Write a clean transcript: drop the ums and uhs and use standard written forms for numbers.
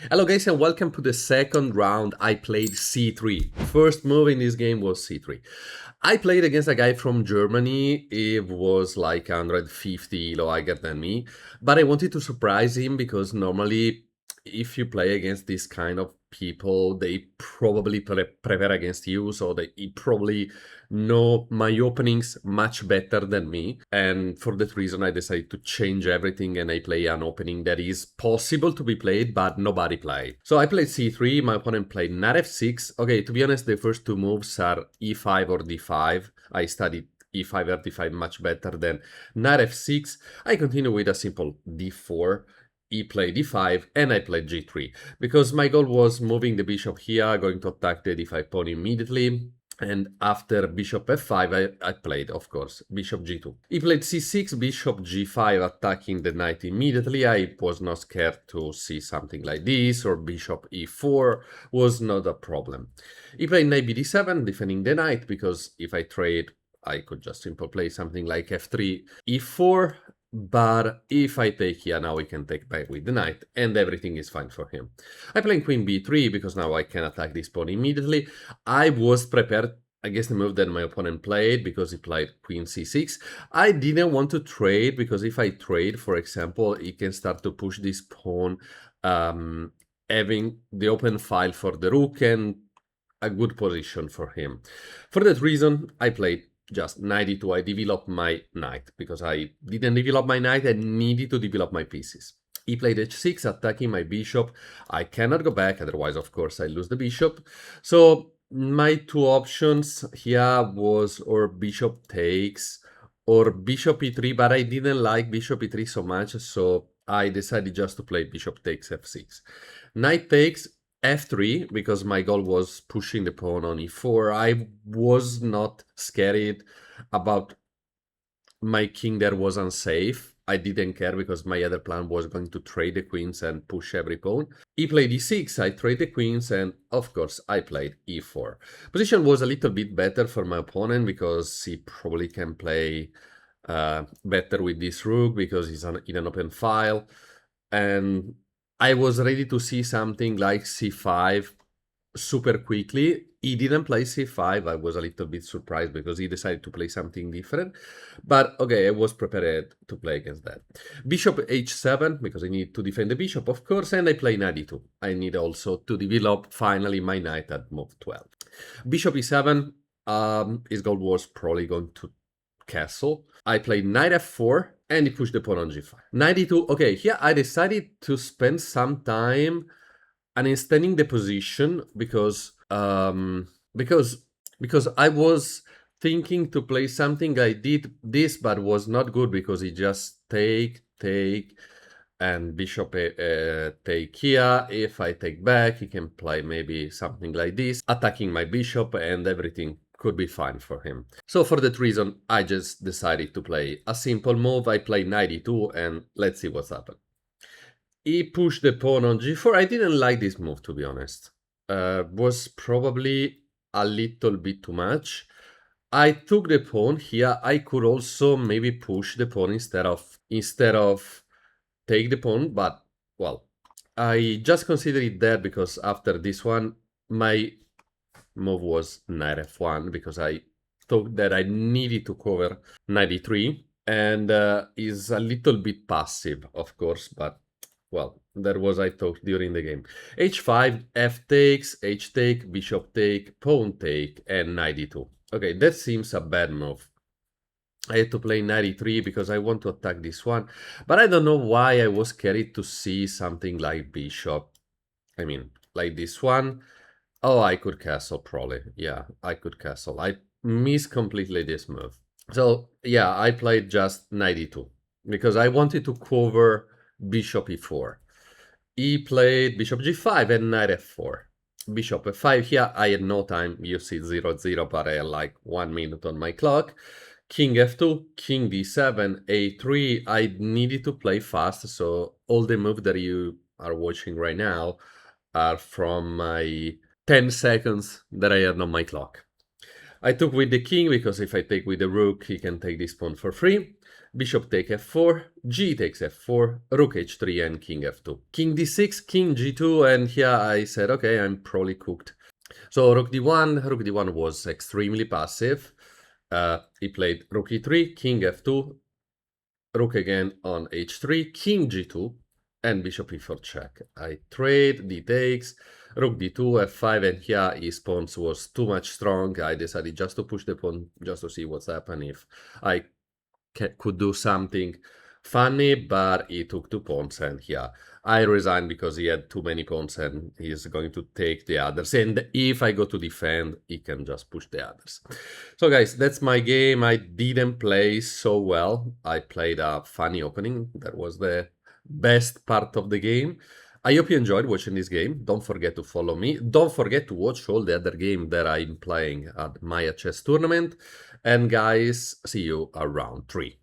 Hello guys and welcome to the second round. I played c3. First move in this game was c3. I played against a guy from Germany. He was like 150 kilo higher than me, but I wanted to surprise him because normally if you play against this kind of people, they probably prepare against you, so they probably know my openings much better than me. And for that reason, I decided to change everything and I play an opening that is possible to be played, but nobody played. So I played c3, my opponent played knight f6. Okay, to be honest, the first two moves are e5 or d5. I studied e5 or d5 much better than knight f6. I continue with a simple d4. He played d5 and I played g3 because my goal was moving the bishop here, going to attack the d5 pawn immediately. And after bishop f5, I played, of course, bishop g2. He played c6, bishop g5, attacking the knight immediately. I was not scared to see something like this, or bishop e4 was not a problem. He played knight bd7, defending the knight, because if I trade, I could just simply play something like f3, e4, but if I take here, now we can take back with the knight, and everything is fine for him. I play queen b3, because now I can attack this pawn immediately. I was prepared against the move that my opponent played, because he played queen c6. I didn't want to trade, because if I trade, for example, he can start to push this pawn, having the open file for the rook and a good position for him. For that reason, I played just knight e2. I developed my knight, because I didn't develop my knight, I needed to develop my pieces. He played h6, attacking my bishop. I cannot go back, otherwise, of course, I lose the bishop. So my two options here was or bishop takes or bishop e3, but I didn't like bishop e3 so much, so I decided just to play bishop takes f6. Knight takes f3, because my goal was pushing the pawn on e4. I was not scared about my king there was unsafe. I didn't care because my other plan was going to trade the queens and push every pawn. He played e6, I trade the queens, and of course I played e4. Position was a little bit better for my opponent because he probably can play better with this rook because he's in an open file. And I was ready to see something like c5 super quickly. He didn't play c5. I was a little bit surprised because he decided to play something different. But okay, I was prepared to play against that. Bishop h7, because I need to defend the bishop, of course, and I play knight e2. I need also to develop finally my knight at move 12. Bishop e7, his goal was probably going to castle. I played knight f4, and he pushed the pawn on g5. Knight e2, okay, here I decided to spend some time understanding the position because I was thinking to play something. I did this, but was not good because he just take, and bishop take here. If I take back, he can play maybe something like this, attacking my bishop, and everything could be fine for him. So for that reason, I just decided to play a simple move. I play knight e2, and let's see what's happened. He pushed the pawn on g4. I didn't like this move, to be honest. Was probably a little bit too much. I took the pawn here. I could also maybe push the pawn instead of take the pawn, but well, I just consider it dead because after this one, my move was knight f1 because I thought that I needed to cover knight e3, and is a little bit passive, of course, but well, that was I thought during the game. h5, f takes, h take, bishop take, pawn take, and knight e2. Okay, that seems a bad move. I had to play knight e3 because I want to attack this one, but I don't know why I was carried to see something like bishop. I mean, like this one. Oh, I could castle probably. Yeah, I could castle. I missed completely this move. So yeah, I played just knight e2 because I wanted to cover bishop e4. He played bishop g5 and knight f4. Bishop f5 here, I had no time, you see 0-0, but I had like 1 minute on my clock. King f2, king d7, a3, I needed to play fast, so all the moves that you are watching right now are from my 10 seconds that I had on my clock. I took with the king because if I take with the rook, he can take this pawn for free. bishop take f4, g takes f4, rook h3, and king f2. King d6, king g2, and here I said, okay, I'm probably cooked. So rook d1 was extremely passive. He played rook e3, king f2, rook again on h3, king g2, and bishop e4 check. I trade, d takes, rook d2, f5, and here his pawns was too much strong. I decided just to push the pawn, just to see what's happening, if I could do something funny, but he took 2 pawns, and here I resigned because he had too many pawns and he's going to take the others. And if I go to defend, he can just push the others. So guys, that's my game. I didn't play so well. I played a funny opening. That was the best part of the game. I hope you enjoyed watching this game. Don't forget to follow me. Don't forget to watch all the other games that I'm playing at Maya Chess Tournament. And guys, see you around 3.